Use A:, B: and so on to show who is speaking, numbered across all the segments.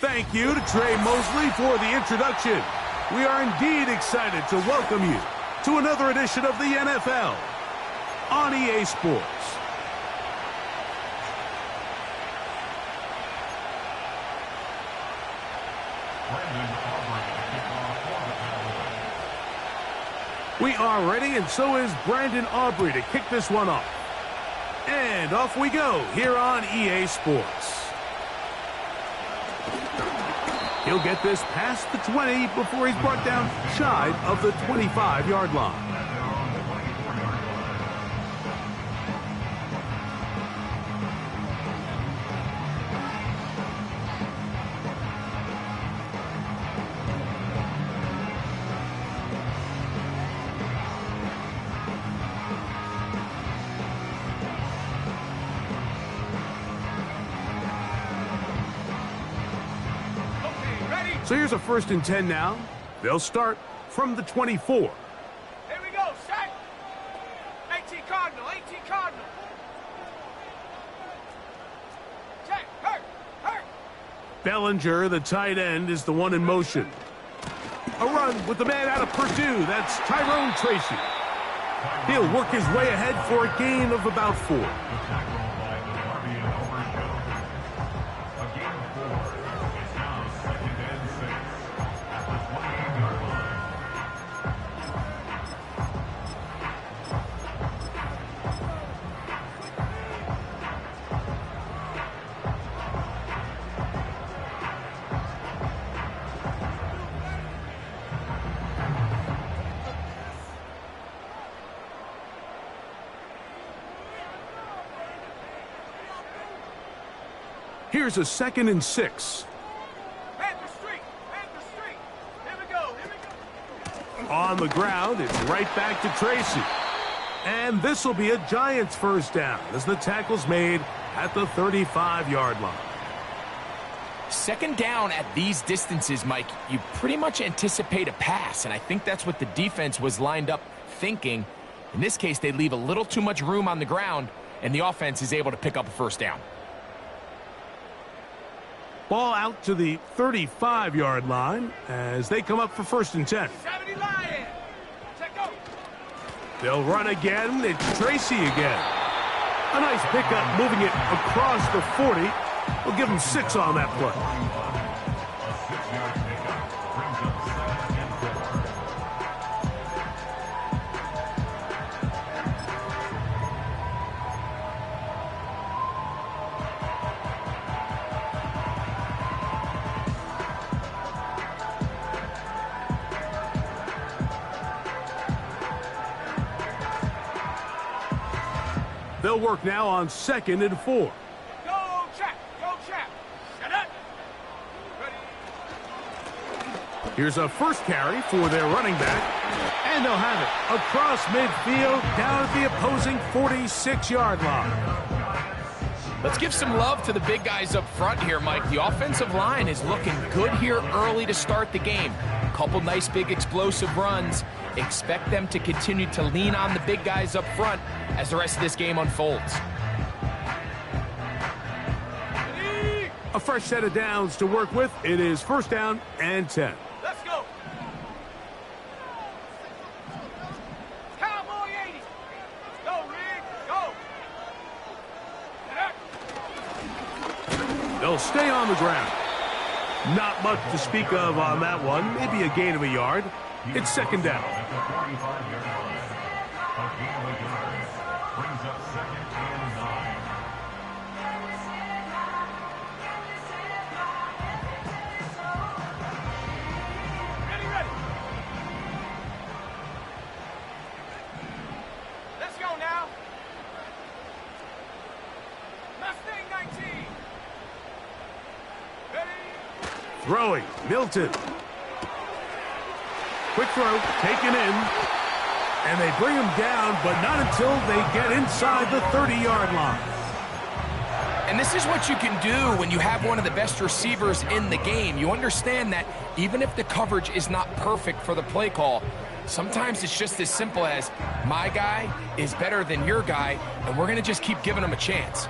A: Thank you to Trey Mosley for the introduction. We are indeed excited to welcome you to another edition of the NFL on EA Sports. We are ready, and so is Brandon Aubrey to kick this one off. And off we go here on EA Sports. He'll get this past the 20 before he's brought down shy of the 25-yard line. So here's a 1st and 10 now. They'll start from the 24.
B: Here we go, set. 18 Cardinal, 18 Cardinal. Check, hurt.
A: Bellinger, the tight end, is the one in motion. A run with the man out of Purdue. That's Tyrone Tracy. He'll work his way ahead for a gain of about 4. Here's a 2nd and 6.
B: Panther Street. Here we go.
A: On the ground, it's right back to Tracy. And this will be a Giants 1st down as the tackle's made at the 35-yard line.
C: 2nd down at these distances, Mike, you pretty much anticipate a pass, and I think that's what the defense was lined up thinking. In this case, they leave a little too much room on the ground, and the offense is able to pick up a 1st down.
A: Ball out to the 35-yard line as they come up for 1st and 10.
B: 70 Lion. Check go.
A: They'll run again. It's Tracy again. A nice pickup moving it across the 40. We'll give them 6 on that play. They'll work now on 2nd and 4.
B: Go check. Set up. Ready.
A: Here's a 1st carry for their running back. And they'll have it across midfield down at the opposing 46-yard line.
C: Let's give some love to the big guys up front here, Mike. The offensive line is looking good here early to start the game. A couple nice big explosive runs. Expect them to continue to lean on the big guys up front as the rest of this game unfolds.
A: A fresh set of downs to work with. It is 1st down and 10.
B: Let's go. Cowboy 80. Go, Rick. Go.
A: They'll stay on the ground. Not much to speak of on that one. Maybe a gain of a yard. It's 2nd down.
B: Ready. Let's go now. Mustang 19. Ready.
A: Throwing, Milton. Quick throw, taken in. And they bring him down, but not until they get inside the 30-yard line.
C: And this is what you can do when you have one of the best receivers in the game. You understand that even if the coverage is not perfect for the play call, sometimes it's just as simple as my guy is better than your guy, and we're going to just keep giving him a chance.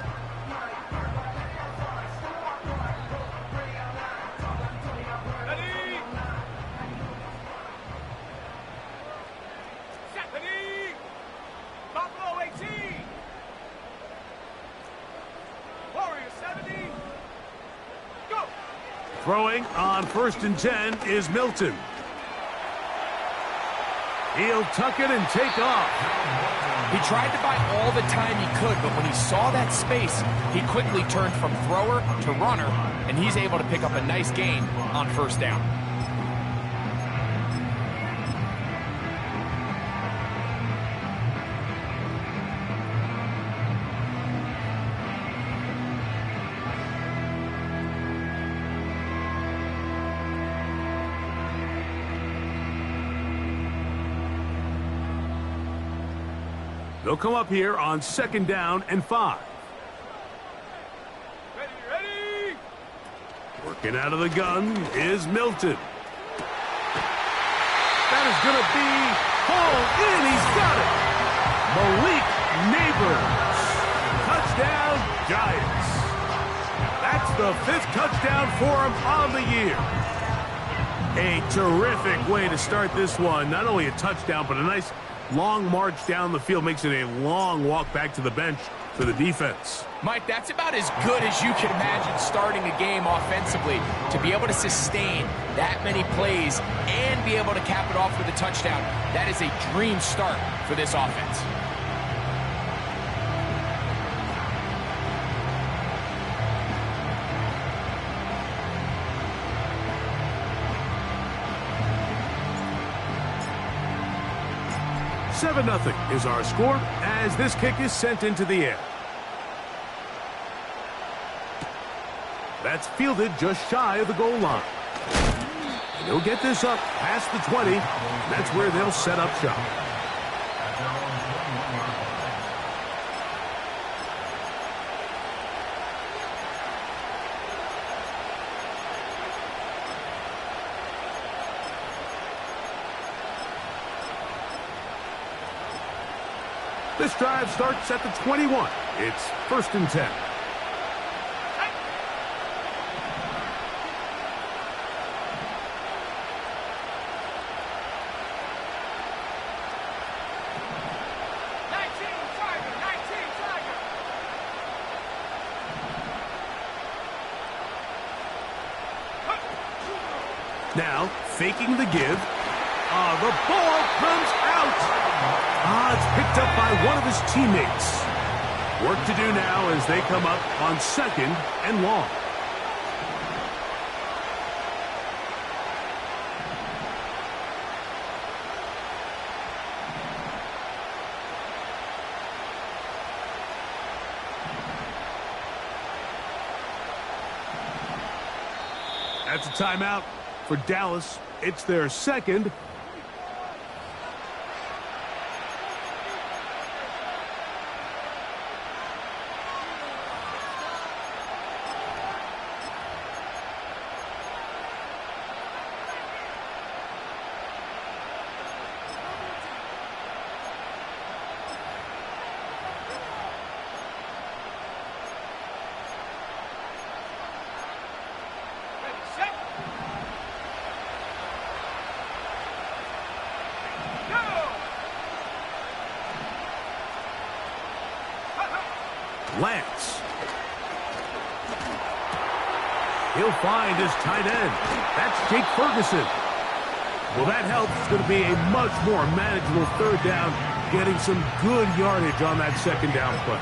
A: Throwing on 1st and 10 is Milton. He'll tuck it and take off.
C: He tried to buy all the time he could, but when he saw that space, he quickly turned from thrower to runner, and he's able to pick up a nice gain on 1st down.
A: They'll come up here on 2nd down and 5.
B: Ready!
A: Working out of the gun is Milton. That is going to be hauled in. He's got it. Malik Neighbors. Touchdown, Giants. That's the 5th touchdown for him on the year. A terrific way to start this one. Not only a touchdown, but a nice long march down the field. Makes it a long walk back to the bench for the defense.
C: Mike, that's about as good as you can imagine starting a game offensively. To be able to sustain that many plays and be able to cap it off with a touchdown, that is a dream start for this offense.
A: Seven 0 is our score as this kick is sent into the air. That's fielded just shy of the goal line. And he'll get this up past the 20. That's where they'll set up shop. This drive starts at the 21. It's 1st and 10. Now, faking the give. The ball comes out. It's picked up by one of his teammates. Work to do now as they come up on 2nd and long. That's a timeout for Dallas. It's their 2nd. Lance. He'll find his tight end. That's Jake Ferguson. Well, that helps. It's going to be a much more manageable 3rd down, getting some good yardage on that 2nd down play.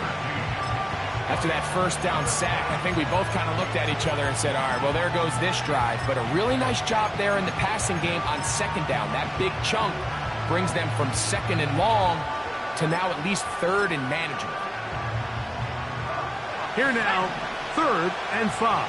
C: After that 1st down sack, I think we both kind of looked at each other and said, all right, well, there goes this drive. But a really nice job there in the passing game on 2nd down. That big chunk brings them from 2nd and long to now at least 3rd and manageable.
A: Here now, 3rd and 5.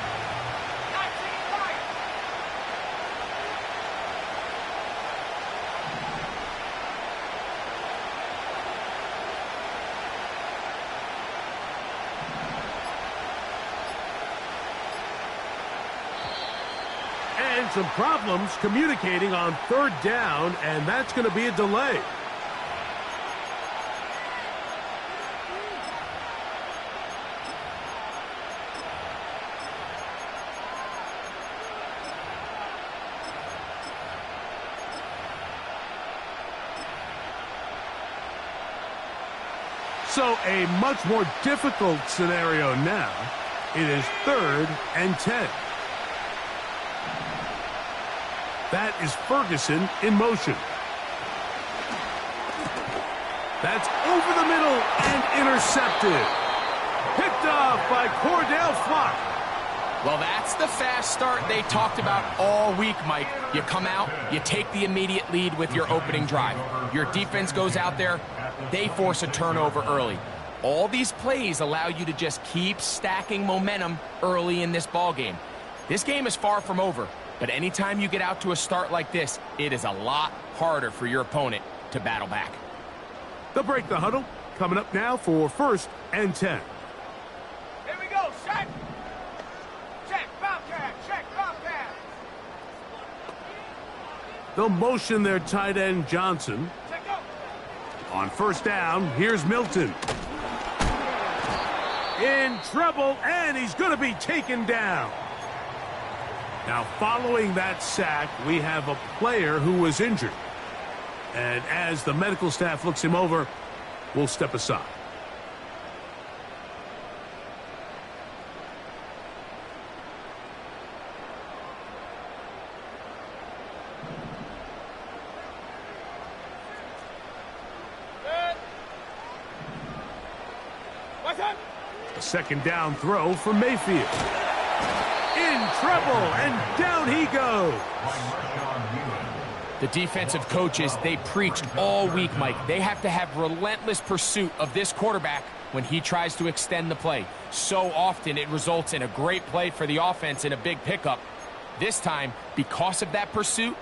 A: And some problems communicating on 3rd down, and that's going to be a delay. So a much more difficult scenario now. It is 3rd and 10. That is Ferguson in motion. That's over the middle and intercepted. Picked off by Cordell Flott.
C: Well, that's the fast start they talked about all week, Mike. You come out, you take the immediate lead with your opening drive. Your defense goes out there, they force a turnover early. All these plays allow you to just keep stacking momentum early in this ball game. This game is far from over, but anytime you get out to a start like this, it is a lot harder for your opponent to battle back.
A: They'll break the huddle. Coming up now for 1st and 10.
B: Here we go, check. Check, Bobcat, check, Bobcat.
A: They'll motion their tight end Johnson.
B: Check up.
A: On 1st down, here's Milton. In trouble, and he's going to be taken down. Now, following that sack, we have a player who was injured. And as the medical staff looks him over, we'll step aside.
B: Good. What's up?
A: A 2nd down throw for Mayfield. In trouble, and down he goes.
C: The defensive coaches, they preached all week, Mike. They have to have relentless pursuit of this quarterback when he tries to extend the play. So often it results in a great play for the offense and a big pickup. This time, because of that pursuit,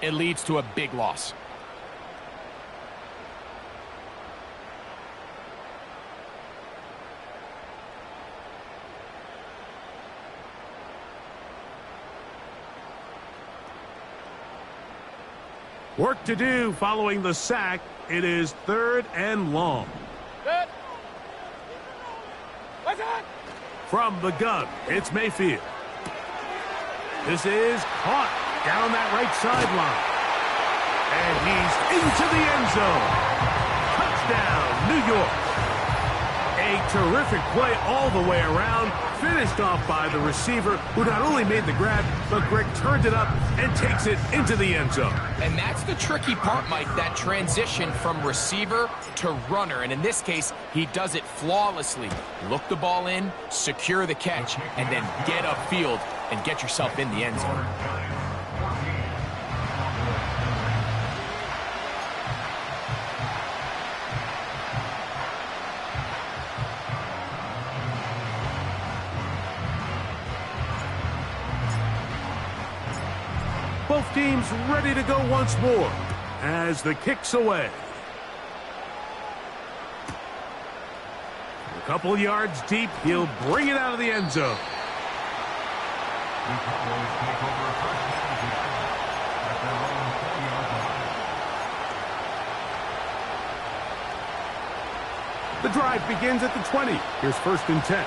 C: it leads to a big loss.
A: Work to do following the sack. It is 3rd and long.
B: Good. What's up?
A: From the gun, it's Mayfield. This is caught down that right sideline. And he's into the end zone. Touchdown, New York. A terrific play all the way around. Finished off by the receiver, who not only made the grab, but Greg turned it up and takes it into the end zone.
C: And that's the tricky part, Mike, that transition from receiver to runner. And in this case, he does it flawlessly. Look the ball in, secure the catch, and then get upfield and get yourself in the end zone.
A: Both teams ready to go once more as the kick's away. A couple yards deep, he'll bring it out of the end zone. The drive begins at the 20. Here's 1st and 10.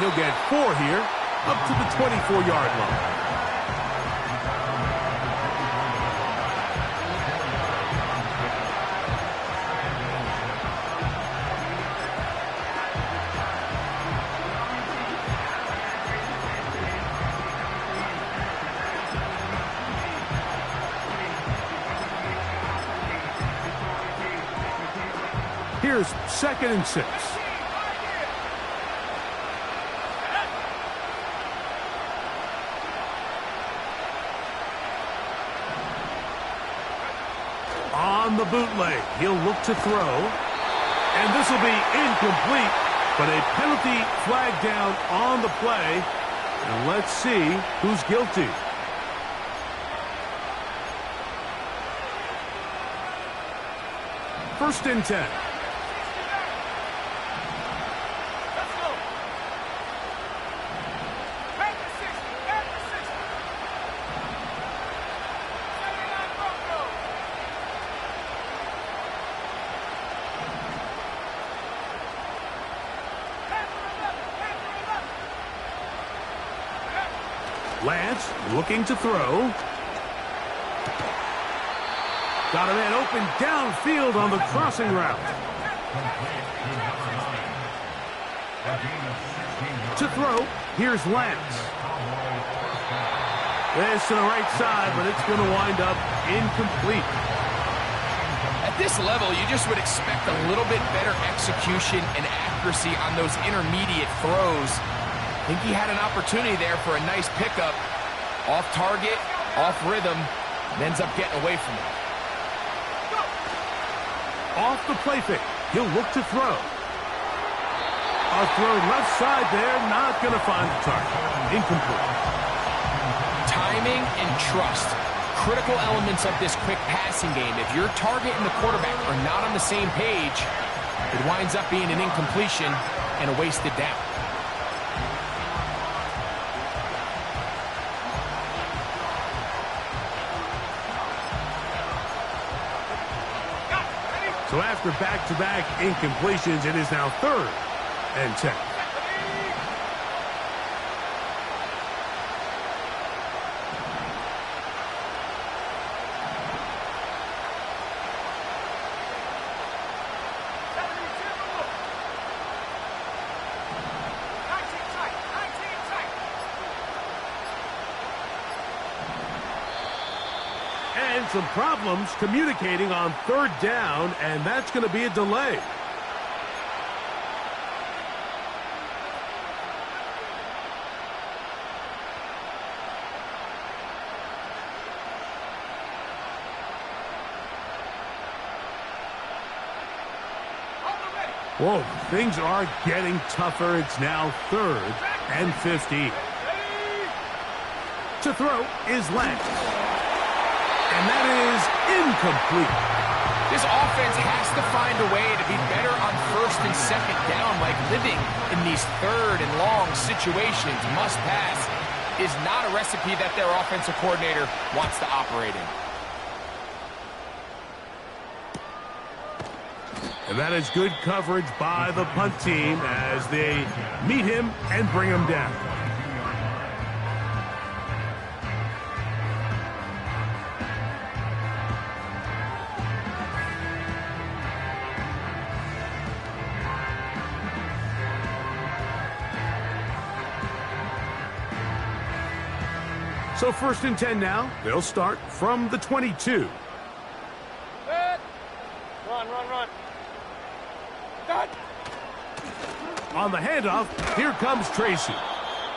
A: He'll get 4 here, up to the 24-yard line. Here's 2nd and 6. On the bootleg, he'll look to throw. And this will be incomplete, but a penalty flag down on the play. And let's see who's guilty. First and 10.
B: Let's go. Back to 60. Back to 60. 79 Broncos. Back to 11.
A: Lance looking to throw. Got a man open downfield on the crossing route. To throw, here's Lance. This to the right side, but it's going to wind up incomplete.
C: At this level, you just would expect a little bit better execution and accuracy on those intermediate throws. I think he had an opportunity there for a nice pickup. Off target, off rhythm, and ends up getting away from it.
A: Off the play fake, he'll look to throw. A throw left side there, not going to find the target. Incomplete.
C: Timing and trust, critical elements of this quick passing game. If your target and the quarterback are not on the same page, it winds up being an incompletion and a wasted down.
A: So after back-to-back incompletions, it is now 3rd and 10. And some problems communicating on 3rd down, and that's going to be a delay. Whoa, things are getting tougher. It's now 3rd and 15. To throw is Lance. And that is incomplete.
C: This offense has to find a way to be better on 1st and 2nd down, like living in these 3rd and long situations. Must pass is not a recipe that their offensive coordinator wants to operate in.
A: And that is good coverage by the punt team as they meet him and bring him down. So 1st and 10 now. They'll start from the 22.
B: Run. Done.
A: On the handoff, here comes Tracy.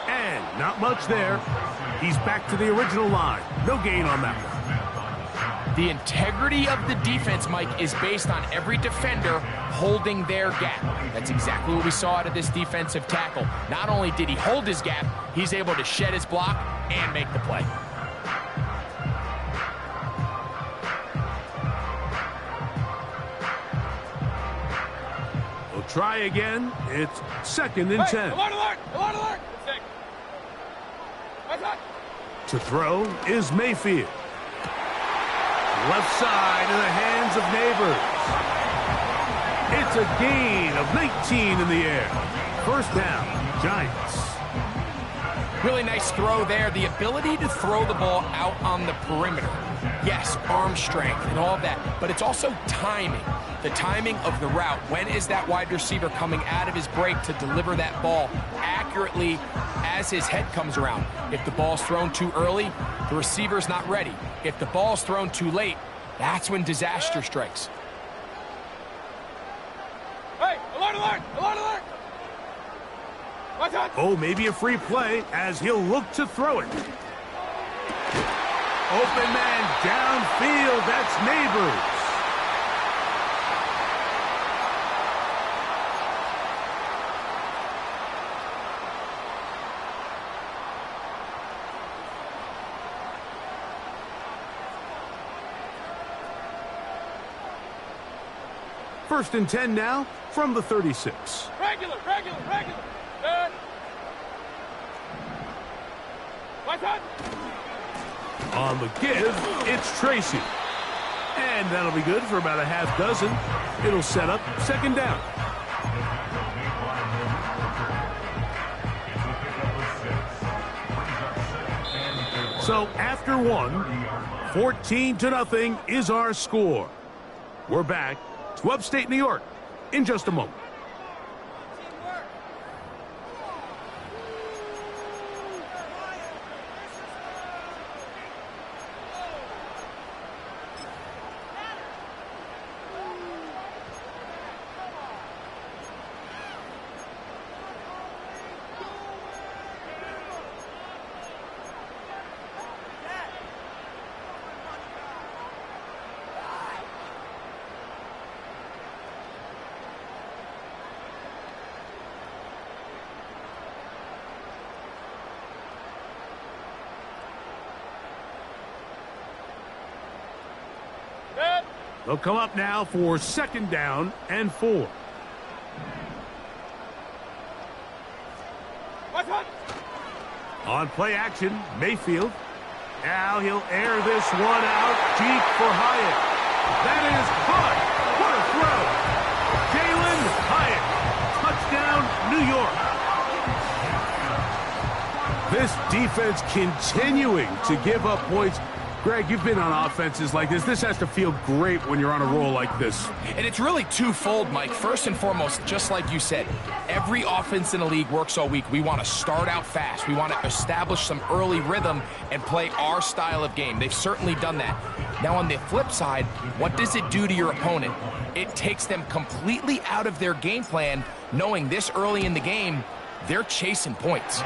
A: And not much there. He's back to the original line. No gain on that one.
C: The integrity of the defense, Mike, is based on every defender holding their gap. That's exactly what we saw out of this defensive tackle. Not only did he hold his gap, he's able to shed his block and make the play.
A: We'll try again. It's 2nd and 10.
B: Alert!
A: To throw is Mayfield. Left side in the hands of Neighbors. It's a gain of 19 in the air. 1st down, Giants.
C: Really nice throw there. The ability to throw the ball out on the perimeter. Yes, arm strength and all that, but it's also timing. The timing of the route. When is that wide receiver coming out of his break to deliver that ball accurately as his head comes around? If the ball's thrown too early, the receiver's not ready. If the ball's thrown too late, that's when disaster strikes.
B: Hey, alert!
A: Oh, maybe a free play as he'll look to throw it. Open man downfield. That's Neighbors. First and 10 now from the 36.
B: Regular. Good. What's up?
A: On the give, it's Tracy. And that'll be good for about a half dozen. It'll set up 2nd down. So after one, 14-0 is our score. We're back to upstate New York in just a moment. They'll come up now for 2nd down and 4. On play action, Mayfield. Now he'll air this one out deep for Hyatt. That is caught. What a throw. Jalen Hyatt, touchdown, New York. This defense continuing to give up points. Greg, you've been on offenses like this. This has to feel great when you're on a roll like this.
C: And it's really twofold, Mike. First and foremost, just like you said, every offense in the league works all week. We want to start out fast. We want to establish some early rhythm and play our style of game. They've certainly done that. Now, on the flip side, what does it do to your opponent? It takes them completely out of their game plan, knowing this early in the game, they're chasing points.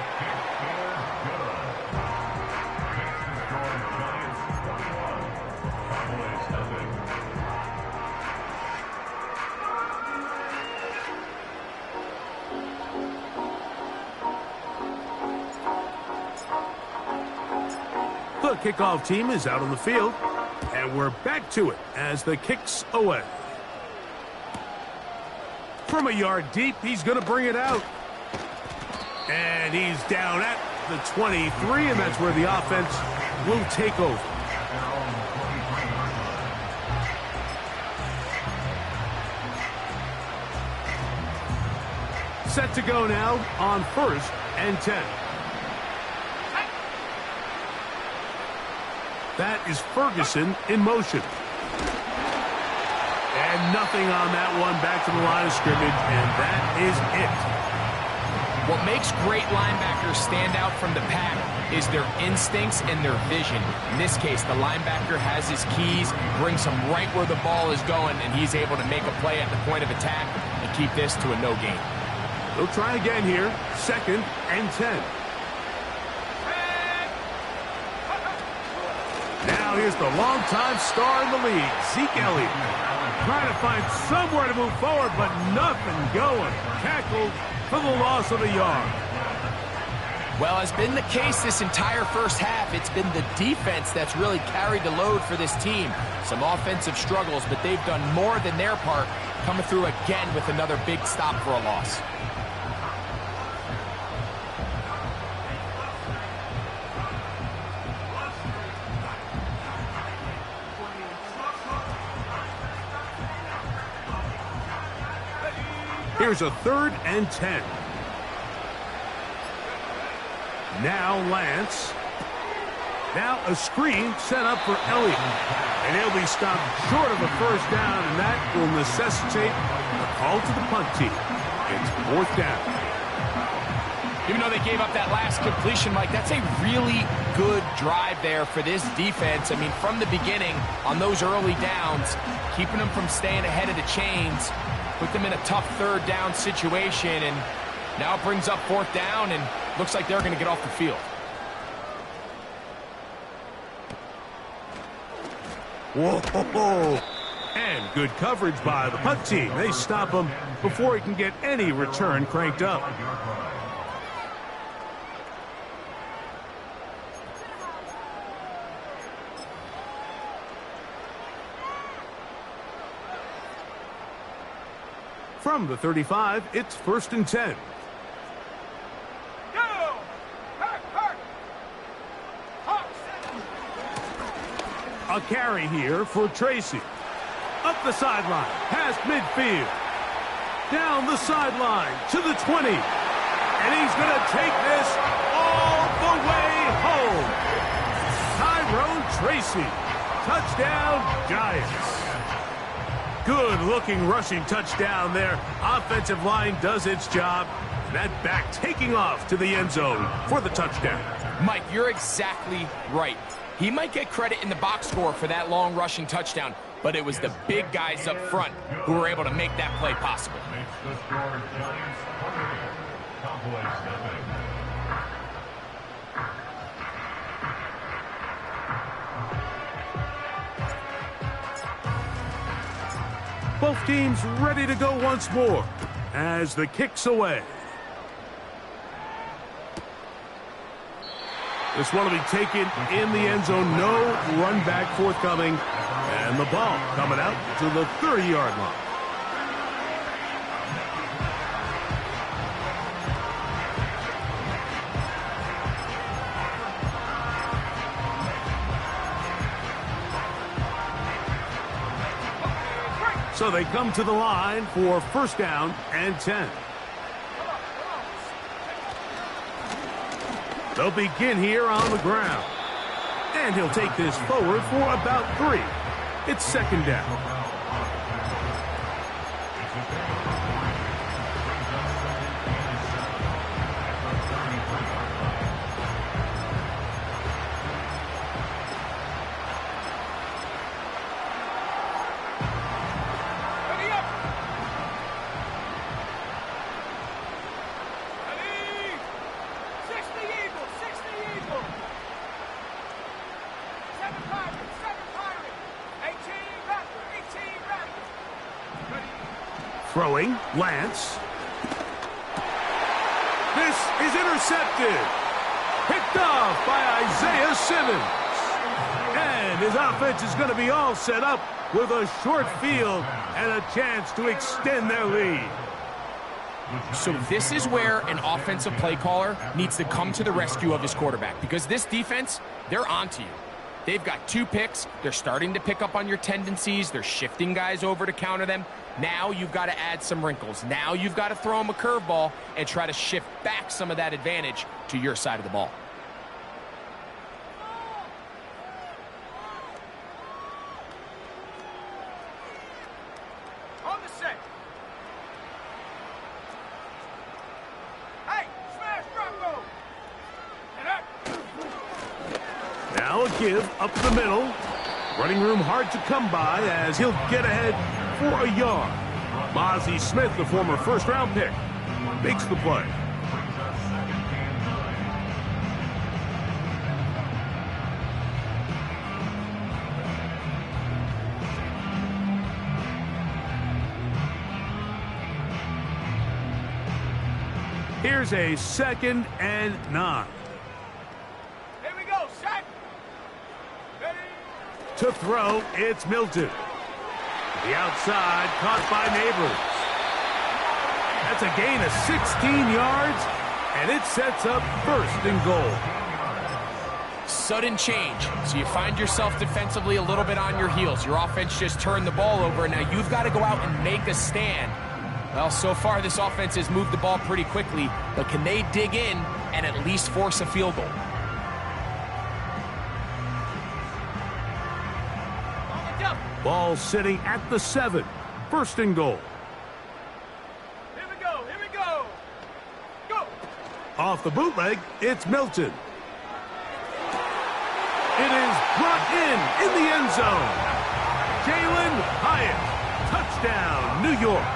A: The kickoff team is out on the field, and we're back to it as the kick's away. From a yard deep, he's going to bring it out. And he's down at the 23, and that's where the offense will take over. Set to go now on 1st and 10. That is Ferguson in motion. And nothing on that one, back to the line of scrimmage, and that is it.
C: What makes great linebackers stand out from the pack is their instincts and their vision. In this case, the linebacker has his keys, brings him right where the ball is going, and he's able to make a play at the point of attack and keep this to a no gain.
A: They'll try again here, 2nd and 10. Now here's the longtime star in the league, Zeke Elliott. Trying to find somewhere to move forward, but nothing going. Tackled for the loss of a yard.
C: Well, as been the case this entire first half, it's been the defense that's really carried the load for this team. Some offensive struggles, but they've done more than their part, coming through again with another big stop for a loss.
A: Here's a 3rd and 10. Now Lance. Now a screen set up for Elliott. And he'll be stopped short of a 1st down, and that will necessitate a call to the punt team. It's 4th down.
C: Even though they gave up that last completion, Mike, that's a really good drive there for this defense. I mean, from the beginning, on those early downs, keeping them from staying ahead of the chains, put them in a tough 3rd down situation, and now it brings up 4th down, and looks like they're going to get off the field.
A: Whoa! And good coverage by the punt team. They stop him before he can get any return cranked up. From the 35, it's 1st and 10. A carry here for Tracy. Up the sideline, past midfield. Down the sideline to the 20. And he's going to take this all the way home. Tyrone Tracy. Touchdown, Giants. Good-looking rushing touchdown there. Offensive line does its job. That back taking off to the end zone for the touchdown.
C: Mike, you're exactly right. He might get credit in the box score for that long rushing touchdown, but it was the big guys up front who were able to make that play possible.
A: Both teams ready to go once more as the kick's away. This one will be taken in the end zone. No run back forthcoming. And the ball coming out to the 30-yard line. So they come to the line for first down and 10. They'll begin here on the ground. And he'll take this forward for about 3. It's second down. Throwing, Lance. This is intercepted. Picked off by Isaiah Simmons. And his offense is going to be all set up with a short field and a chance to extend their lead.
C: So this is where an offensive play caller needs to come to the rescue of his quarterback, because this defense, they're onto you. They've got 2 picks. They're starting to pick up on your tendencies. They're shifting guys over to counter them. Now you've got to add some wrinkles. Now you've got to throw them a curveball and try to shift back some of that advantage to your side of the ball.
B: On the set. Hey, smash Bronco. And up.
A: Now a give up the middle. Running room hard to come by as he'll get ahead for a yard. Mozzie Smith, the former first-round pick, makes the play. Here's a 2nd and 9.
B: Here we go, set. Ready.
A: To throw, it's Milton. The outside, caught by Neighbors. That's a gain of 16 yards, and it sets up 1st and goal.
C: Sudden change. So you find yourself defensively a little bit on your heels. Your offense just turned the ball over, and now you've got to go out and make a stand. Well, so far this offense has moved the ball pretty quickly, but can they dig in and at least force a field goal?
A: Ball sitting at the 7. 1st and goal.
B: Here we go, here we go. Go.
A: Off the bootleg, it's Milton. It is brought in the end zone. Jalen Hyatt. Touchdown, New York.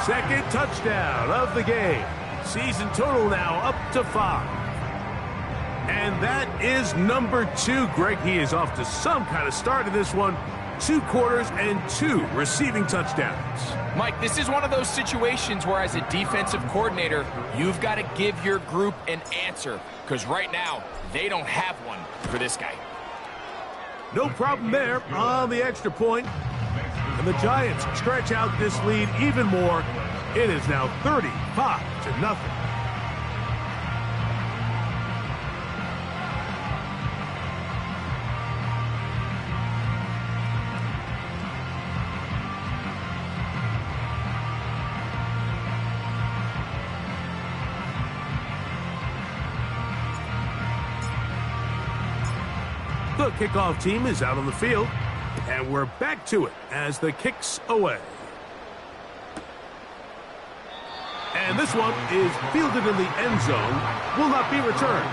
A: 2nd touchdown of the game. Season total now up to 5. And that is number 2. Greg, he is off to some kind of start in this one. 2 quarters and 2 receiving touchdowns.
C: Mike, this is one of those situations where as a defensive coordinator, you've got to give your group an answer, because right now, they don't have one for this guy.
A: No problem there on the extra point. And the Giants stretch out this lead even more. It is now 35-0. The kickoff team is out on the field, and we're back to it as the kick's away. And this one is fielded in the end zone, will not be returned.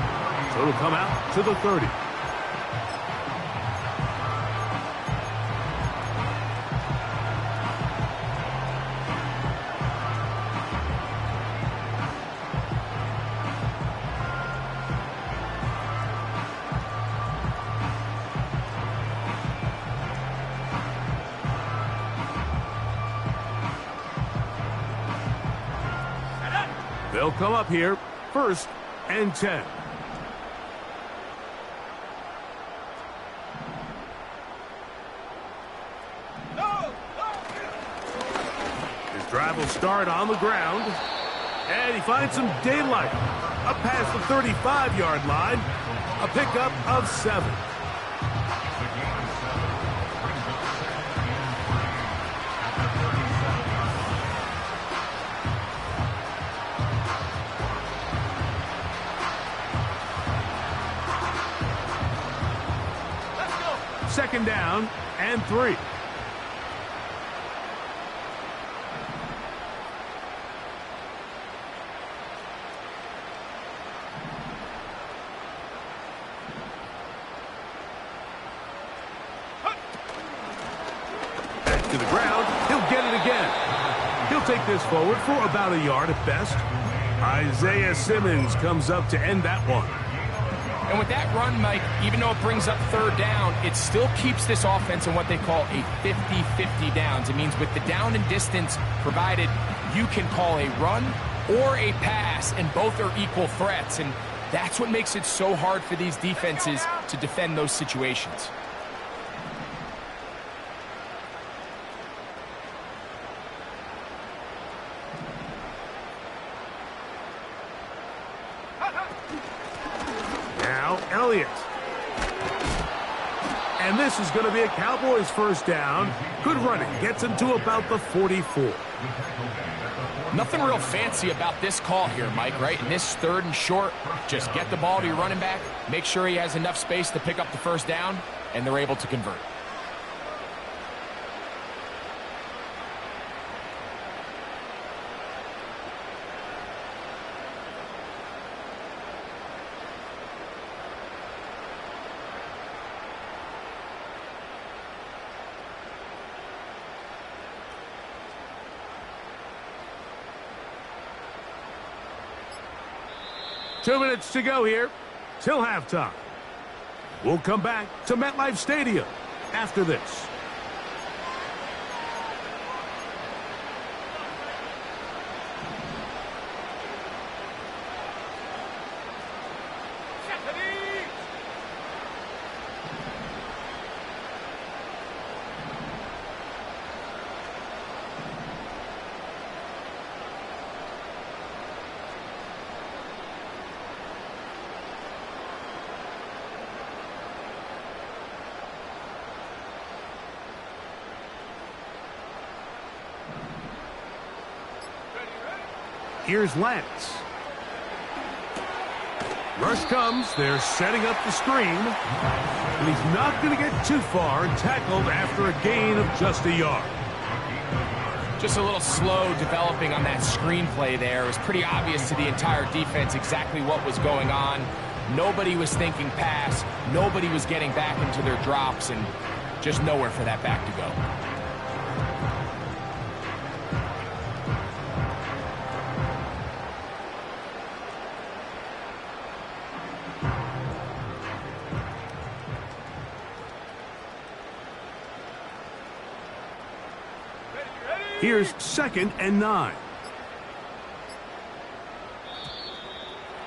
A: So it'll come out to the 30. They'll come up here, 1st and 10. drive will start on the ground. And he finds some daylight. Up past the 35-yard line. A pickup of 7.
B: Let's go.
A: Second down and 3. To the ground, he'll get it again. He'll take this forward for about a yard at best. Isaiah Simmons comes up to end that one.
C: And with that run, Mike, even though it brings up third down, it still keeps this offense in what they call a 50-50 downs. It means with the down and distance provided, you can call a run or a pass, and both are equal threats. And that's what makes it so hard for these defenses to defend those situations.
A: Now Elliott. And this is going to be a Cowboys first down. Good running. Gets him to about the 44.
C: Nothing real fancy about this call here, Mike, right? In this third and short, just get the ball to your running back, make sure he has enough space to pick up the first down, and they're able to convert.
A: Two minutes to go here till halftime. We'll come back to MetLife Stadium after this. Here's Lance. Rush comes. They're setting up the screen. And he's not going to get too far and tackled after a gain of just a yard.
C: Just a little slow developing on that screenplay there. It was pretty obvious to the entire defense exactly what was going on. Nobody was thinking pass. Nobody was getting back into their drops, and just nowhere for that back to go.
A: Here's 2nd and 9.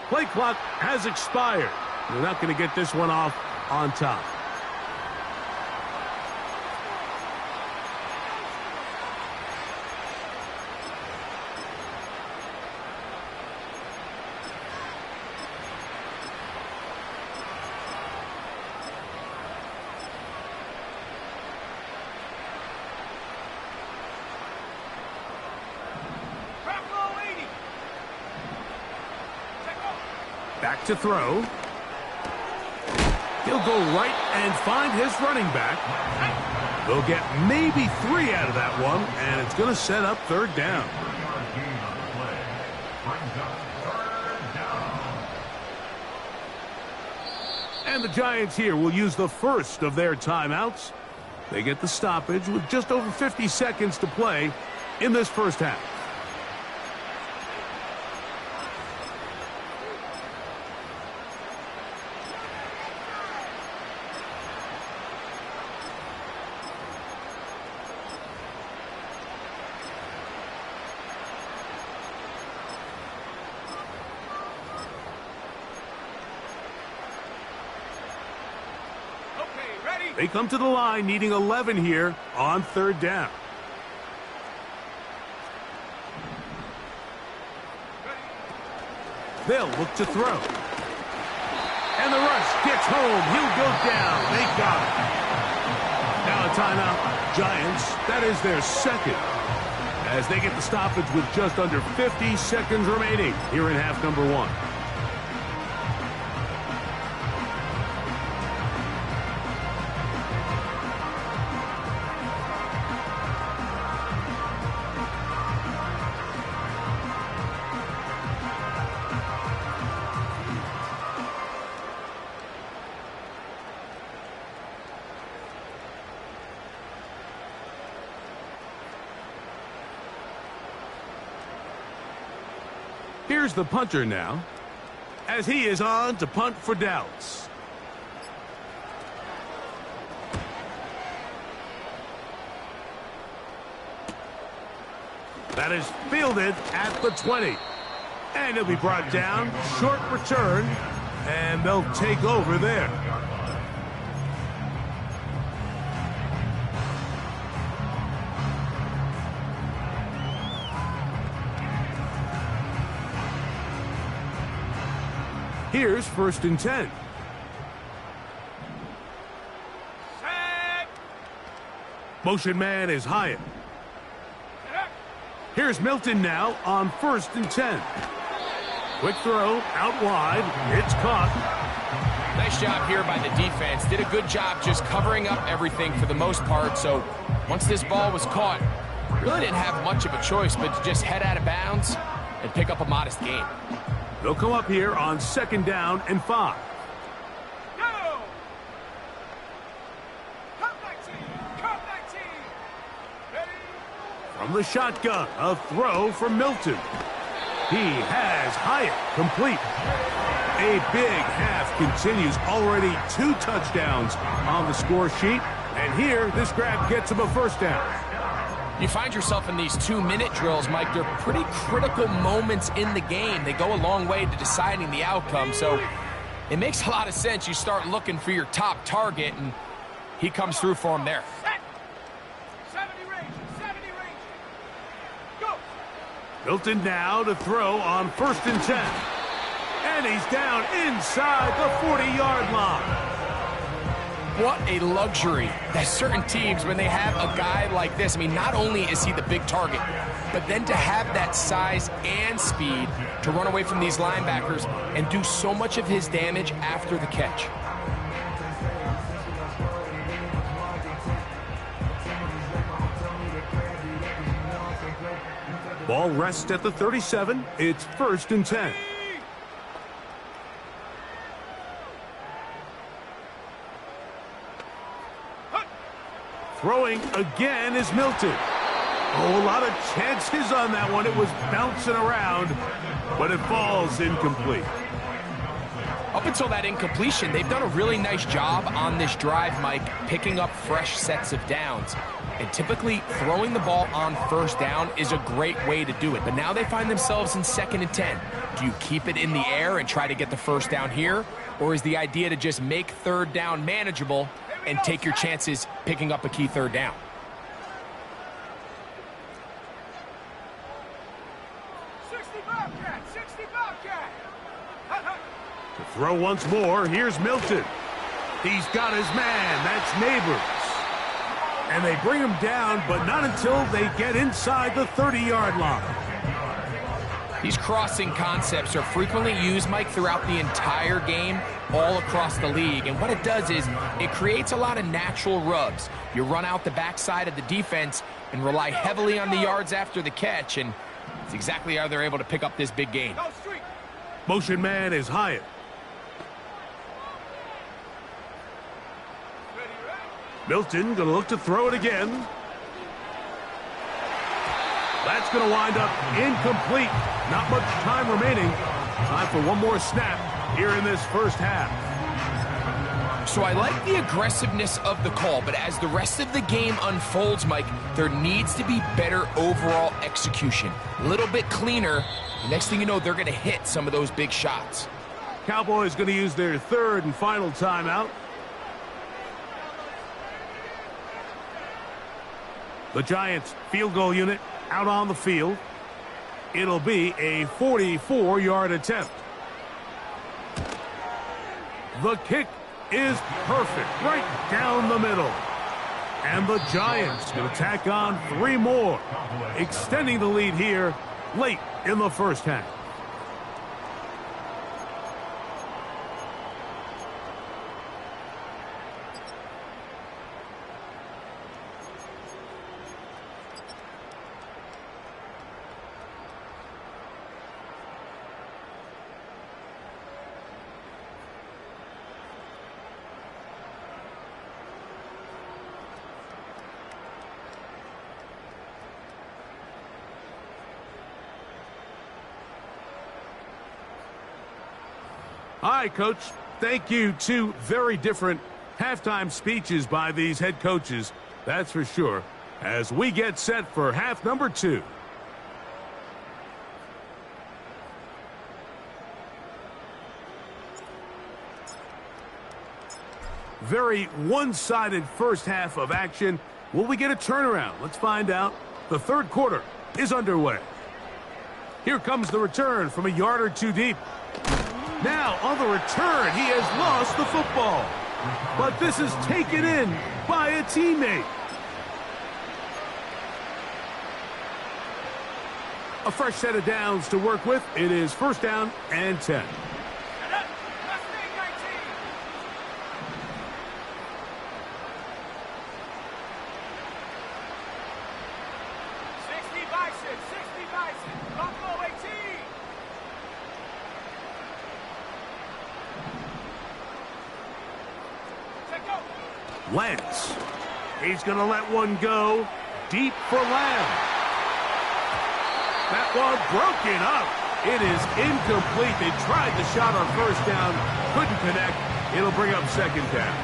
A: Play clock has expired. They're not going to get this one off on top. Back to throw. He'll go right and find his running back. They'll get maybe 3 out of that one, and it's going to set up third down. And the Giants here will use the first of their timeouts. They get the stoppage with just over 50 seconds to play in this first half. They come to the line needing 11 here on third down. They'll look to throw. And the rush gets home. He'll go down. They got it. Now a timeout. Giants, that is their second, as they get the stoppage with just under 50 seconds remaining here in half number one. Here's the punter now, as he is on to punt for Dallas. That is fielded at the 20. And he'll be brought down, short return, and they'll take over there. Here's 1st and 10.
B: Set.
A: Motion man is Hyatt. Here's Milton now on 1st and 10. Quick throw out wide. It's caught.
C: Nice job here by the defense. Did a good job just covering up everything for the most part. So once this ball was caught, really didn't have much of a choice but to just head out of bounds and pick up a modest gain.
A: They'll come up here on 2nd down and 5.
B: Go. Come back team. Come back team. Ready.
A: From the shotgun, a throw from Milton. He has Hyatt complete. A big half continues. Already 2 touchdowns on the score sheet. And here, this grab gets him a 1st down.
C: You find yourself in these 2-minute drills, Mike. They're pretty critical moments in the game. They go a long way to deciding the outcome. So it makes a lot of sense. You start looking for your top target, and he comes through for him there.
B: Set. 70 range. 70 range. Go.
A: Milton now to throw on 1st and 10. And he's down inside the 40-yard line.
C: What a luxury that certain teams, when they have a guy like this, I mean, not only is he the big target, but then to have that size and speed to run away from these linebackers and do so much of his damage after the catch.
A: Ball rests at the 37. It's 1st and 10. Throwing again is Milton. Oh, a lot of chances on that one. It was bouncing around, but it falls incomplete.
C: Up until that incompletion, they've done a really nice job on this drive, Mike, picking up fresh sets of downs. And typically, throwing the ball on 1st down is a great way to do it. But now they find themselves in 2nd and 10. Do you keep it in the air and try to get the 1st down here? Or is the idea to just make 3rd down manageable and take your chances picking up a key 3rd down?
B: 60 Bobcat. 60 Bobcat.
A: To throw once more, here's Milton. He's got his man. That's Neighbors. And they bring him down, but not until they get inside the 30-yard line.
C: These crossing concepts are frequently used, Mike, throughout the entire game, all across the league. And what it does is it creates a lot of natural rubs. You run out the backside of the defense and rely heavily on the yards after the catch, and it's exactly how they're able to pick up this big gain.
A: Motion man is Hyatt. Milton going to look to throw it again. That's going to wind up incomplete. Not much time remaining. Time for one more snap here in this 1st half.
C: So I like the aggressiveness of the call, but as the rest of the game unfolds, Mike, there needs to be better overall execution. A little bit cleaner. The next thing you know, they're going to hit some of those big shots.
A: Cowboys going to use their 3rd and final timeout. The Giants field goal unit out on the field. It'll be a 44-yard attempt. The kick is perfect, right down the middle. And the Giants will tack on 3 more, extending the lead here late in the first half. Hi, Coach. Thank you. 2 very different halftime speeches by these head coaches, that's for sure, as we get set for half number 2. Very one-sided first half of action. Will we get a turnaround? Let's find out. The third quarter is underway. Here comes the return from a yard or 2 deep. Now, on the return, he has lost the football. But this is taken in by a teammate. A fresh set of downs to work with. It is first down and 10. Lentz. He's going to let one go deep for Lamb. That one broken up. It is incomplete. They tried the shot on first down. Couldn't connect. It'll bring up second down.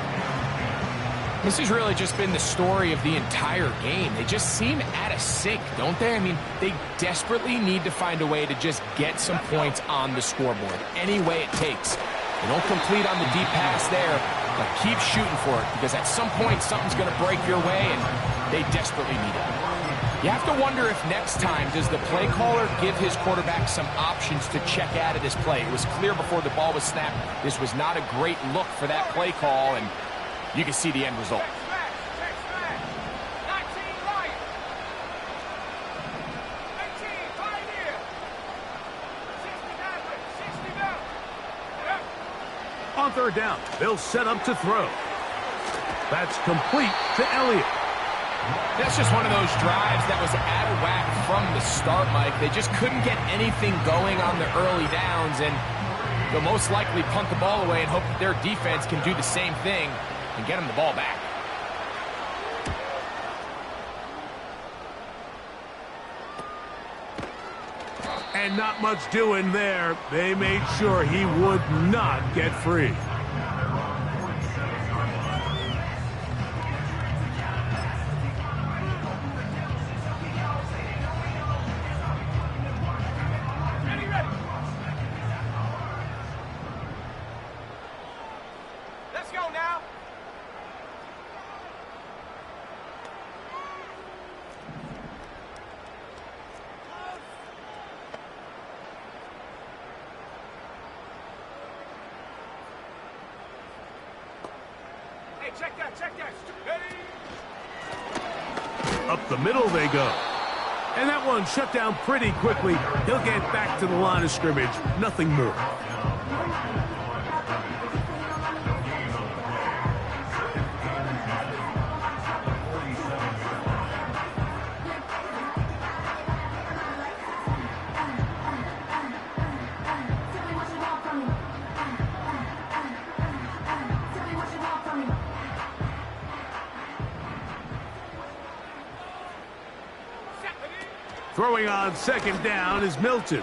C: This has really just been the story of the entire game. They just seem out of sync, don't they? I mean, they desperately need to find a way to just get some points on the scoreboard, any way it takes. They don't complete on the deep pass there, but keep shooting for it, because at some point something's going to break your way, and they desperately need it. You have to wonder if next time does the play caller give his quarterback some options to check out of this play. It was clear before the ball was snapped this was not a great look for that play call, and you can see the end result.
A: On third down, they'll set up to throw. That's complete to Elliott.
C: That's just one of those drives that was out of whack from the start, Mike. They just couldn't get anything going on the early downs, and they'll most likely punt the ball away and hope that their defense can do the same thing and get them the ball back.
A: And not much doing there. They made sure he would not get free.
B: Let's go now. Hey, check that, check that. Ready?
A: Up the middle they go. And that one shut down pretty quickly. He'll get back to the line of scrimmage. Nothing more. Throwing on second down is Milton.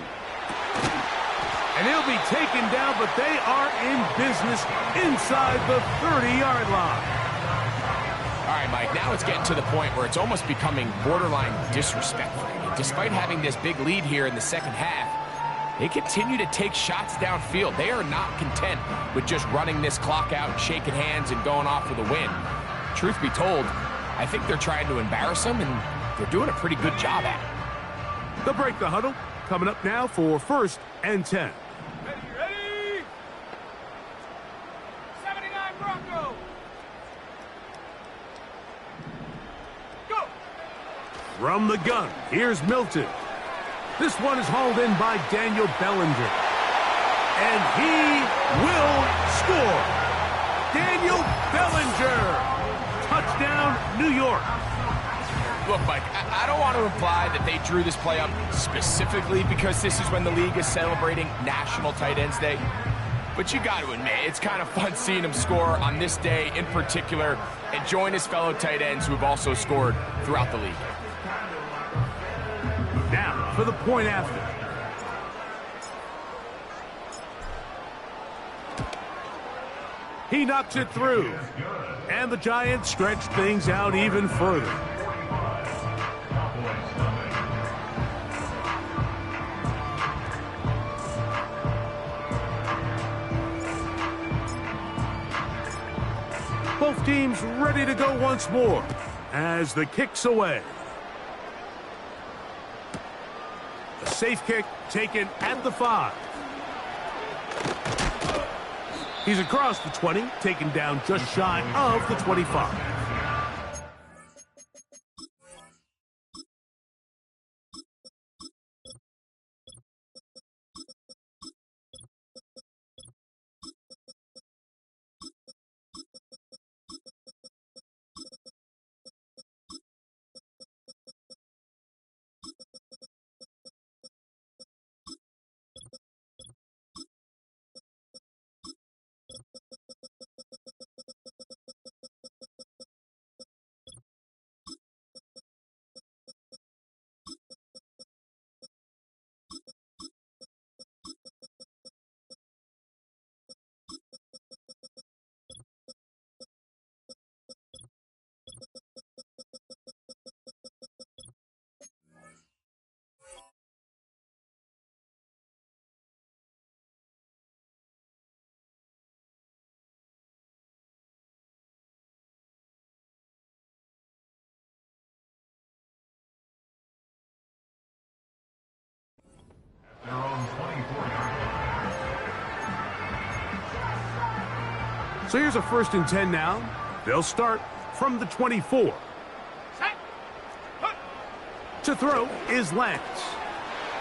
A: And he'll be taken down, but they are in business inside the 30-yard line.
C: All right, Mike, now it's getting to the point where it's almost becoming borderline disrespectful. I mean, despite having this big lead here in the second half, they continue to take shots downfield. They are not content with just running this clock out and shaking hands and going off with a win. Truth be told, I think they're trying to embarrass them, and they're doing a pretty good job at it.
A: They'll break the huddle. Coming up now for first and 10.
B: Ready, ready?
A: From the gun, here's Milton. This one is hauled in by Daniel Bellinger. And he will score. Daniel Bellinger. Touchdown, New York.
C: Look, Mike, I don't want to imply that they drew this play up specifically because this is when the league is celebrating National Tight Ends Day. But you got to admit, it's kind of fun seeing him score on this day in particular and join his fellow tight ends who have also scored throughout the league.
A: Now for the point after. He knocks it through. And the Giants stretch things out even further. Both teams ready to go once more as the kick's away. A safe kick taken at the 5. He's across the 20, taken down just shy of the 25. So here's a 1st and 10 now. They'll start from the 24. To throw is Lance.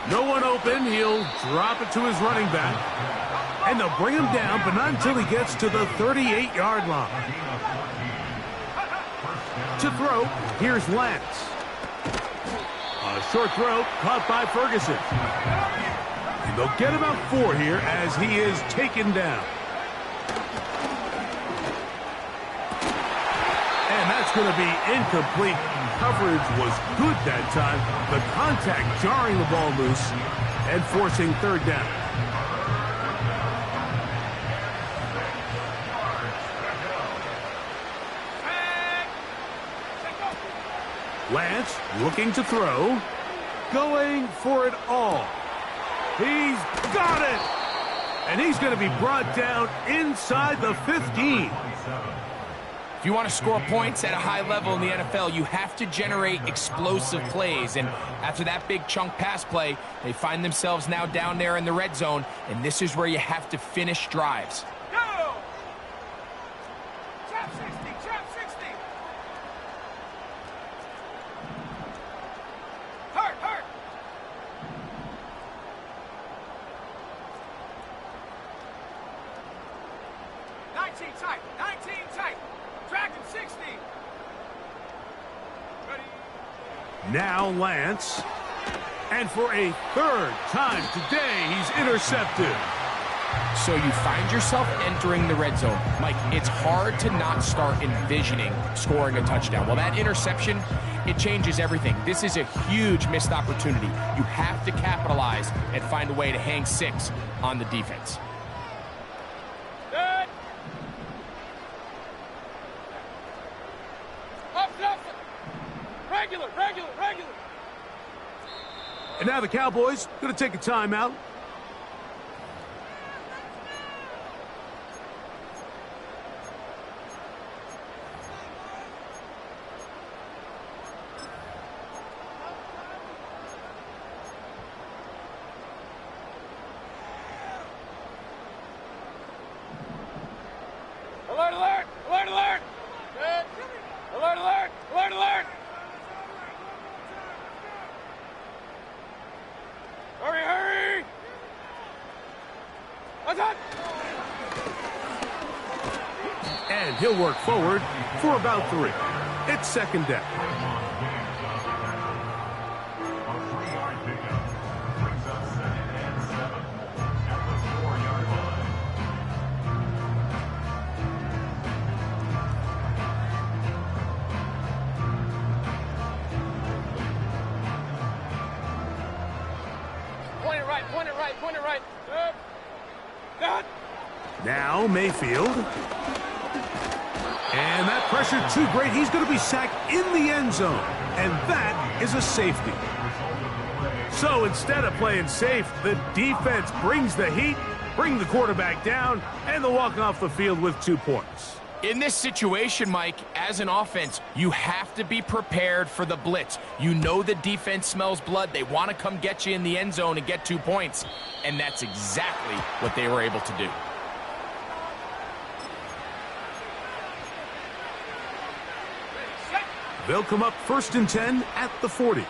A: No one open. He'll drop it to his running back. And they'll bring him down, but not until he gets to the 38-yard line. To throw, here's Lance. A short throw caught by Ferguson. And they'll get about 4 here as he is taken down. And that's going to be incomplete. Coverage was good that time. The contact jarring the ball loose and forcing 3rd down. Lance looking to throw. Going for it all. He's got it! And he's going to be brought down inside the 15.
C: If you want to score points at a high level in the NFL, you have to generate explosive plays. And after that big chunk pass play, they find themselves now down there in the red zone. And this is where you have to finish drives.
B: Go! Trap 60, trap 60. Hurt. 19 tight, 19 tight. Dragon 60. Ready.
A: Now Lance. And for a 3rd time today, he's intercepted.
C: So you find yourself entering the red zone. Mike, it's hard to not start envisioning scoring a touchdown. Well, that interception, it changes everything. This is a huge missed opportunity. You have to capitalize and find a way to hang 6 on the defense.
B: Good. Up. Regular.
A: And now the Cowboys going to take a timeout.
B: Alert. Good. Alert.
A: And he'll work forward for about 3. It's second down.
B: Point it right.
A: Now Mayfield. And that pressure too great. He's going to be sacked in the end zone. And that is a safety. So instead of playing safe, the defense brings the heat, bring the quarterback down, and they'll walk off the field with 2 points.
C: In this situation, Mike, as an offense, you have to be prepared for the blitz. You know the defense smells blood. They want to come get you in the end zone and get 2 points. And that's exactly what they were able to do.
A: They'll come up 1st and 10 at the 40.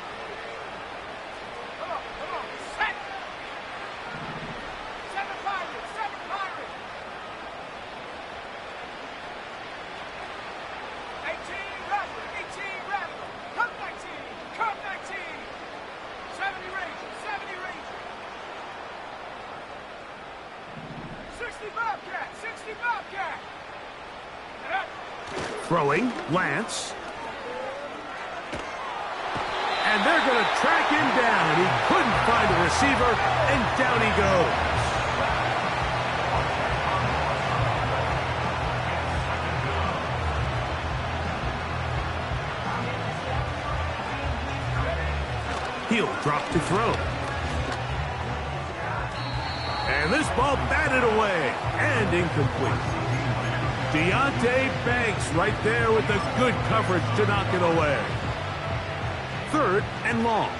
A: Throwing, Lance. And they're going to track him down. He couldn't find a receiver, and down he goes. He'll drop to throw. And this ball batted away and incomplete. Deonte Banks right there with the good coverage to knock it away. 3rd and long.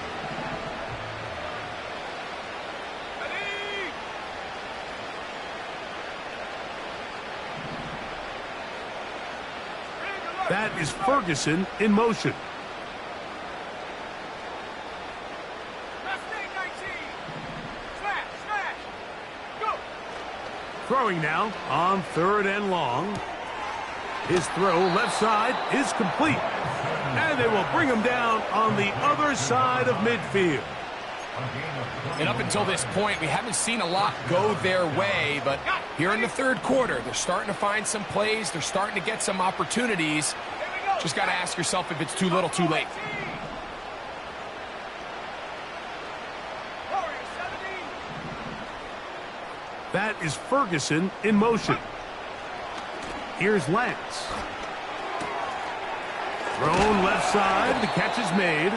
A: That is Ferguson in motion. Throwing now on 3rd and long. His throw left side is complete. And they will bring him down on the other side of midfield.
C: And up until this point, we haven't seen a lot go their way, but here in the 3rd quarter, they're starting to find some plays. They're starting to get some opportunities. Just got to ask yourself if it's too little, too late.
A: That is Ferguson in motion. Here's Lance. Thrown left side. The catch is made.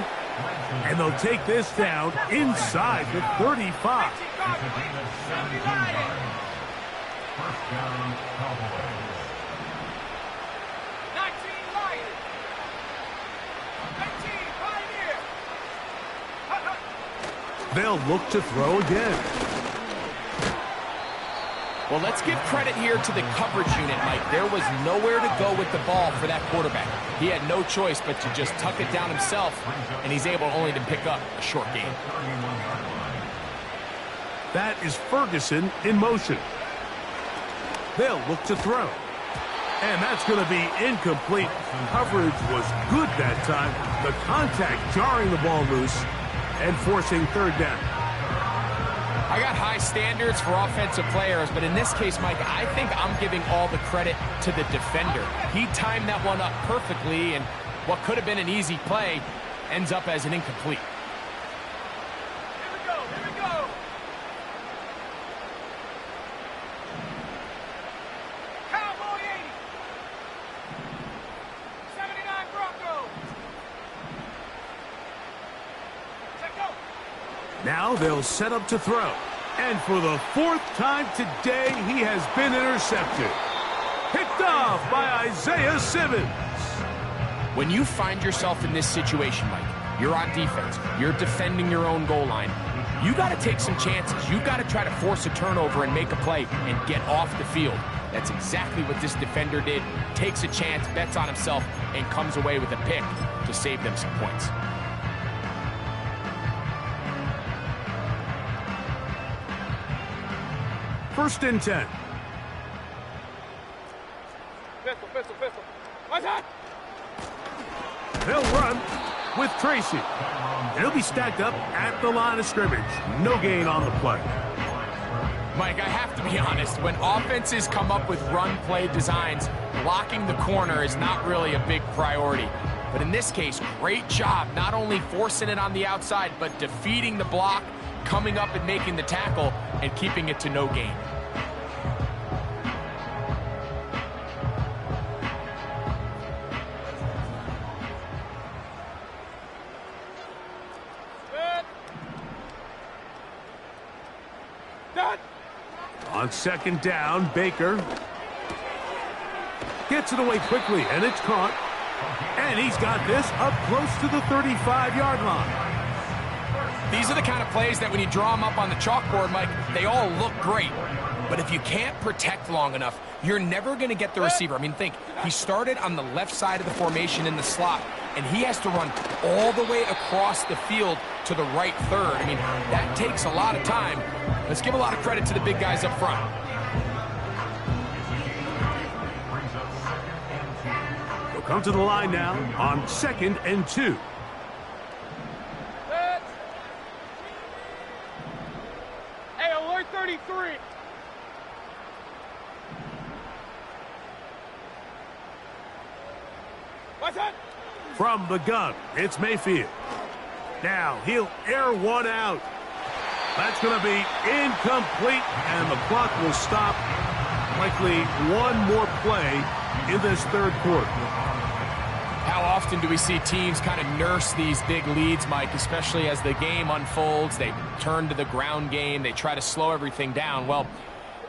A: And they'll take this down inside the 35. They'll look to throw again.
C: Well, let's give credit here to the coverage unit, Mike. There was nowhere to go with the ball for that quarterback. He had no choice but to just tuck it down himself, and he's able only to pick up a short gain.
A: That is Ferguson in motion. They'll look to throw. And that's going to be incomplete. Coverage was good that time. The contact jarring the ball loose and forcing 3rd down.
C: I got high standards for offensive players, but in this case, Mike, I think I'm giving all the credit to the defender. He timed that one up perfectly, and what could have been an easy play ends up as an incomplete.
B: Here we go. Cowboy 80. 79 Broncos. Set go.
A: Now they'll set up to throw. And for the 4th time today, he has been intercepted. Picked off by Isaiah Simmons.
C: When you find yourself in this situation, Mike, you're on defense, you're defending your own goal line, you got to take some chances. You got to try to force a turnover and make a play and get off the field. That's exactly what this defender did. Takes a chance, bets on himself, and comes away with a pick to save them some points.
A: 1st and 10.
B: Pistol. What's that?
A: They'll run with Tracy. He'll be stacked up at the line of scrimmage. No gain on the play.
C: Mike, I have to be honest. When offenses come up with run-play designs, blocking the corner is not really a big priority. But in this case, great job not only forcing it on the outside, but defeating the block, coming up and making the tackle, and keeping it to no gain.
A: On 2nd down, Baker gets it away quickly, and it's caught. And he's got this up close to the 35-yard line.
C: These are the kind of plays that when you draw them up on the chalkboard, Mike, they all look great. But if you can't protect long enough, you're never going to get the receiver. I mean, think, he started on the left side of the formation in the slot, and he has to run all the way across the field to the right third. I mean, that takes a lot of time. Let's give a lot of credit to the big guys up front.
A: They'll come to the line now on 2nd and 2.
B: Hey, alert 33. What's that?
A: From the gun, it's Mayfield. Now he'll air one out. That's going to be incomplete, and the clock will stop. Likely one more play in this 3rd quarter.
C: How often do we see teams kind of nurse these big leads, Mike, especially as the game unfolds? They turn to the ground game. They try to slow everything down. Well,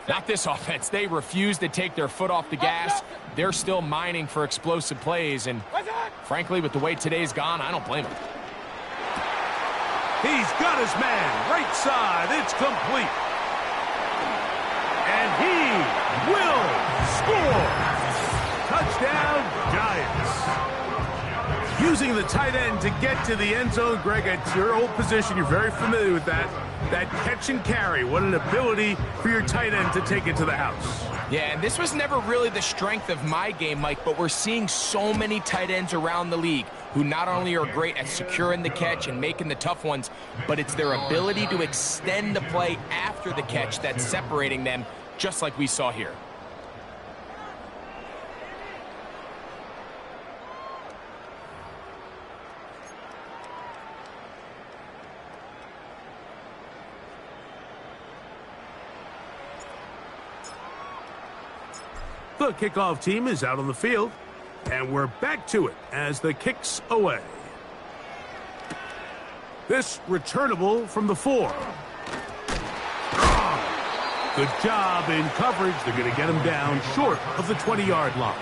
C: not this offense. They refuse to take their foot off the gas. They're still mining for explosive plays, and frankly, with the way today's gone, I don't blame them.
A: He's got his man, right side, it's complete. And he will score. Touchdown, Giants. Using the tight end to get to the end zone, Greg, at your old position, you're very familiar with that. That catch and carry, what an ability for your tight end to take it to the house.
C: Yeah, and this was never really the strength of my game, Mike, but we're seeing so many tight ends around the league who not only are great at securing the catch and making the tough ones, but it's their ability to extend the play after the catch that's separating them, just like we saw here.
A: The kickoff team is out on the field, and we're back to it as the kick's away. This returnable from the 4. Good job in coverage. They're going to get him down short of the 20-yard line.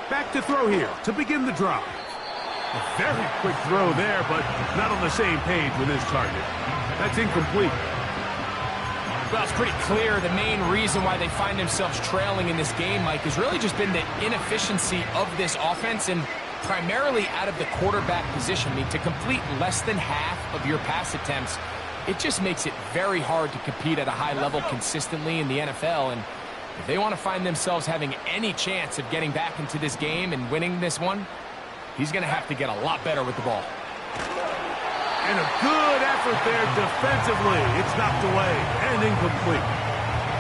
A: Back to throw here to begin the drive. A very quick throw there, but not on the same page with his target. That's incomplete.
C: Well, it's pretty clear the main reason why they find themselves trailing in this game, Mike, has really just been the inefficiency of this offense and primarily out of the quarterback position. I mean, to complete less than half of your pass attempts, it just makes it very hard to compete at a high level consistently in the NFL. And if they want to find themselves having any chance of getting back into this game and winning this one, he's going to have to get a lot better with the ball.
A: And a good effort there defensively. It's knocked away and incomplete.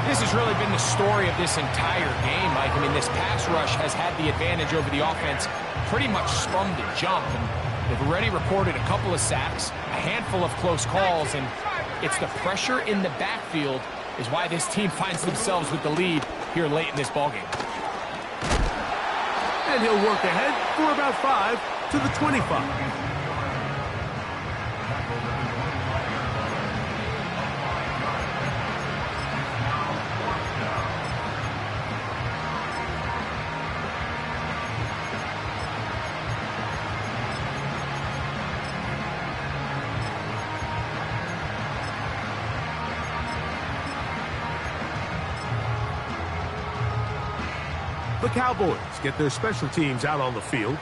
C: This has really been the story of this entire game, Mike. I mean, this pass rush has had the advantage over the offense pretty much from the jump. And they've already recorded a couple of sacks, a handful of close calls, and it's the pressure in the backfield is why this team finds themselves with the lead here late in this ballgame.
A: And he'll work ahead for about 5 to the 25. The Cowboys get their special teams out on the field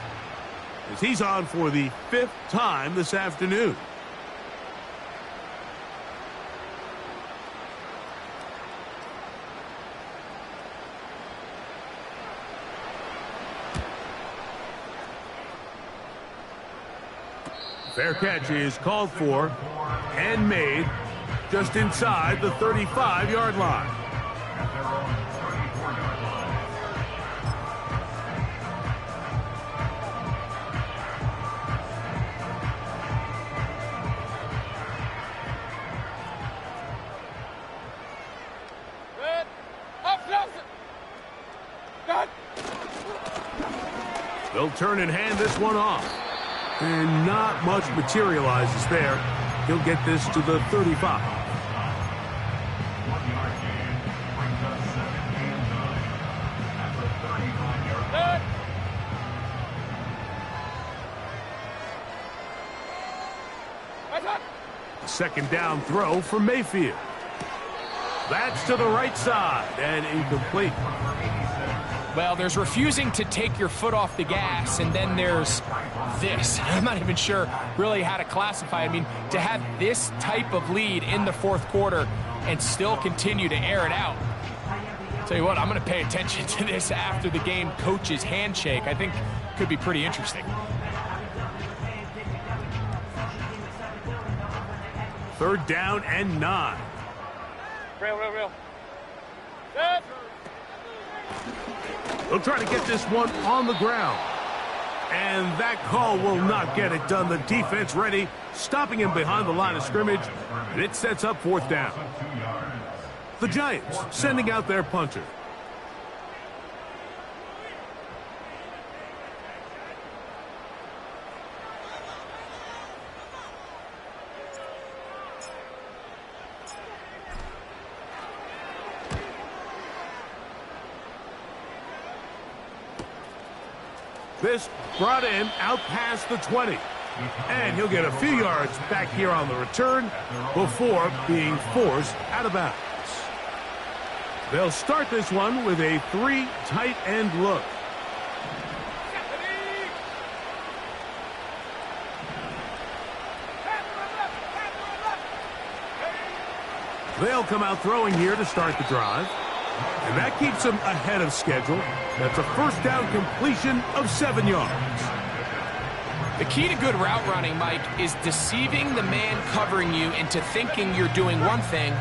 A: as he's on for the 5th time this afternoon. Fair catch is called for and made just inside the 35-yard line. They'll turn and hand this one off. And not much materializes there. He'll get this to the 35. Second down throw for Mayfield. That's to the right side and incomplete.
C: Well, there's refusing to take your foot off the gas, and then there's this. I'm not even sure really how to classify it. I mean, to have this type of lead in the 4th quarter and still continue to air it out. Tell you what, I'm going to pay attention to this after the game coach's handshake. I think could be pretty interesting.
A: 3rd down and 9.
B: Real. Set.
A: They'll try to get this one on the ground. And that call will not get it done. The defense ready, stopping him behind the line of scrimmage. And it sets up 4th down. The Giants sending out their punter. This brought in out past the 20. And he'll get a few yards back here on the return before being forced out of bounds. They'll start this one with a 3 tight end look. They'll come out throwing here to start the drive. And that keeps them ahead of schedule. That's a 1st down completion of 7 yards.
C: The key to good route running, Mike, is deceiving the man covering you into thinking you're doing one thing,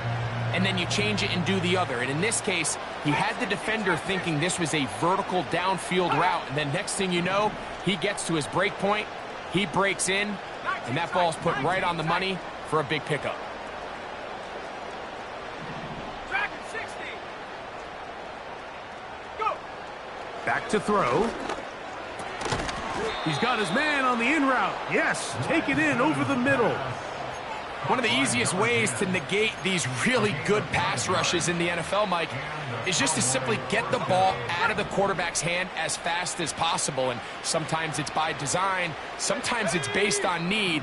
C: and then you change it and do the other. And in this case, he had the defender thinking this was a vertical downfield route, and then next thing you know, he gets to his break point, he breaks in, and that ball's put right on the money for a big pickup.
A: Back to throw. He's got his man on the in route. Yes, take it in over the middle.
C: One of the easiest ways to negate these really good pass rushes in the NFL, Mike, is just to simply get the ball out of the quarterback's hand as fast as possible. And sometimes it's by design, sometimes it's based on need.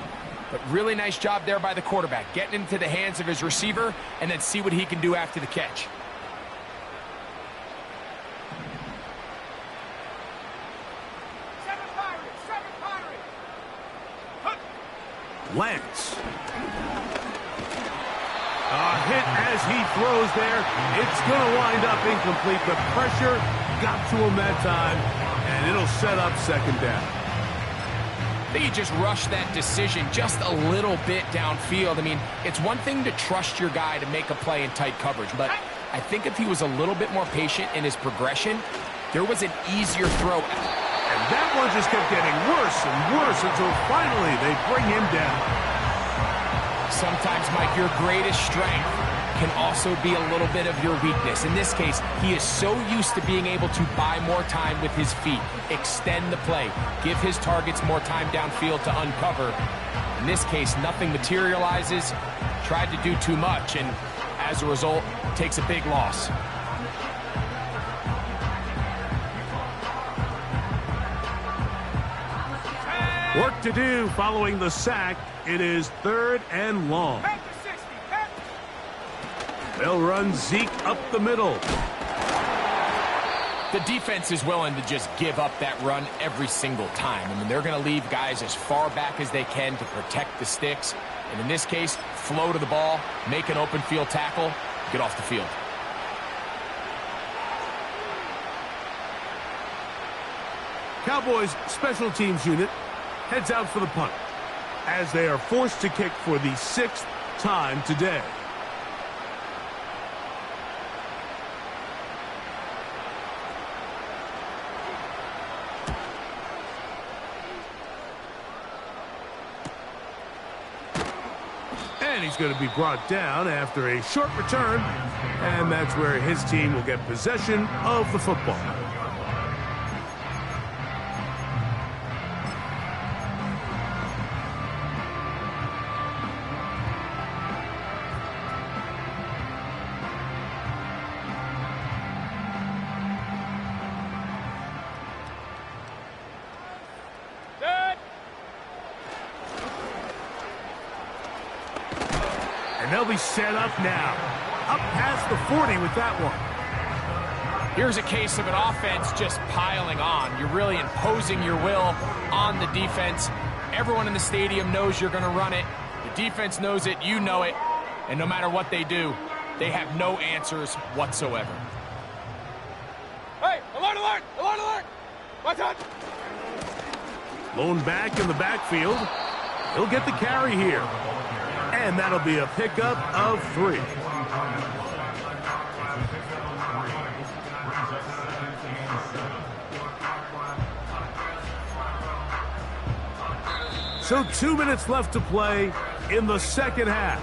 C: But really nice job there by the quarterback, getting into the hands of his receiver and then see what he can do after the catch.
A: Lance. A hit as he throws there. It's going to wind up incomplete. The pressure got to him that time, and it'll set up 2nd down.
C: I think he just rushed that decision just a little bit downfield. I mean, it's one thing to trust your guy to make a play in tight coverage, but I think if he was a little bit more patient in his progression, there was an easier throw.
A: And that one just kept getting worse and worse until finally they bring him down.
C: Sometimes, Mike, your greatest strength can also be a little bit of your weakness. In this case, he is so used to being able to buy more time with his feet, extend the play, give his targets more time downfield to uncover. In this case, nothing materializes, tried to do too much, and as a result, takes a big loss.
A: Work to do following the sack. It is 3rd and long. They'll run Zeke up the middle.
C: The defense is willing to just give up that run every single time. I mean, they're going to leave guys as far back as they can to protect the sticks. And in this case, flow to the ball, make an open field tackle, get off the field.
A: Cowboys special teams unit heads out for the punt as they are forced to kick for the 6th time today. And he's going to be brought down after a short return, and that's where his team will get possession of the football. And they'll be set up now. Up past the 40 with that one.
C: Here's a case of an offense just piling on. You're really imposing your will on the defense. Everyone in the stadium knows you're going to run it. The defense knows it. You know it. And no matter what they do, they have no answers whatsoever.
B: Hey, alert, alert, alert, alert! What's up?
A: Lone back in the backfield. He'll get the carry here. And that'll be a pickup of 3. So 2 minutes left to play in the second half.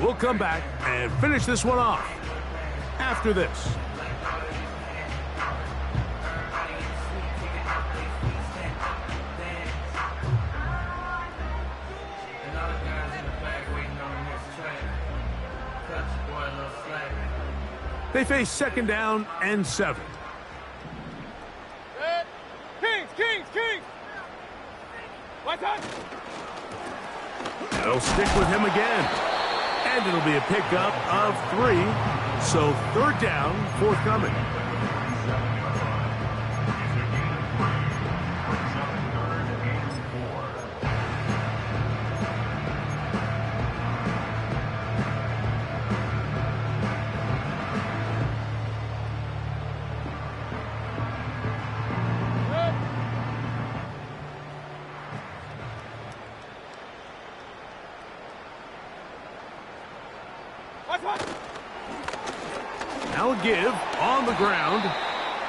A: We'll come back and finish this one off after this. They face 2nd down and 7.
B: Kings! What's up?
A: They'll stick with him again. And it'll be a pickup of 3. So 3rd down forthcoming. Now a give on the ground,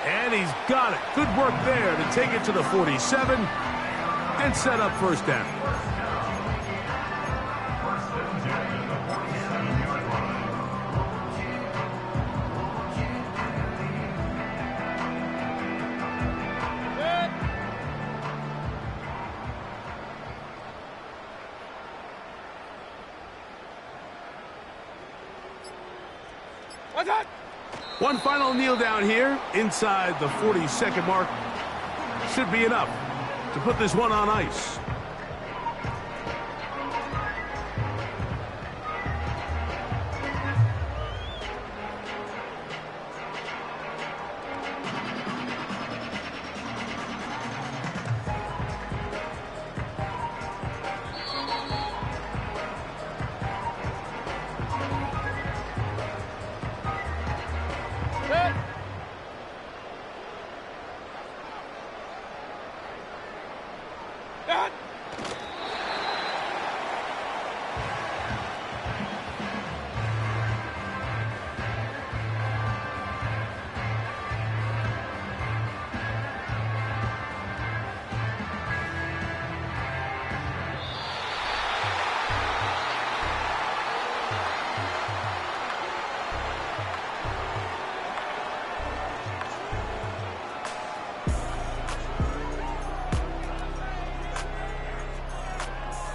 A: and he's got it. Good work there to take it to the 47 and set up 1st down.
B: What's up?
A: One final kneel down here inside the 40-second mark. Should be enough to put this one on ice.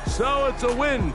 A: So it's a win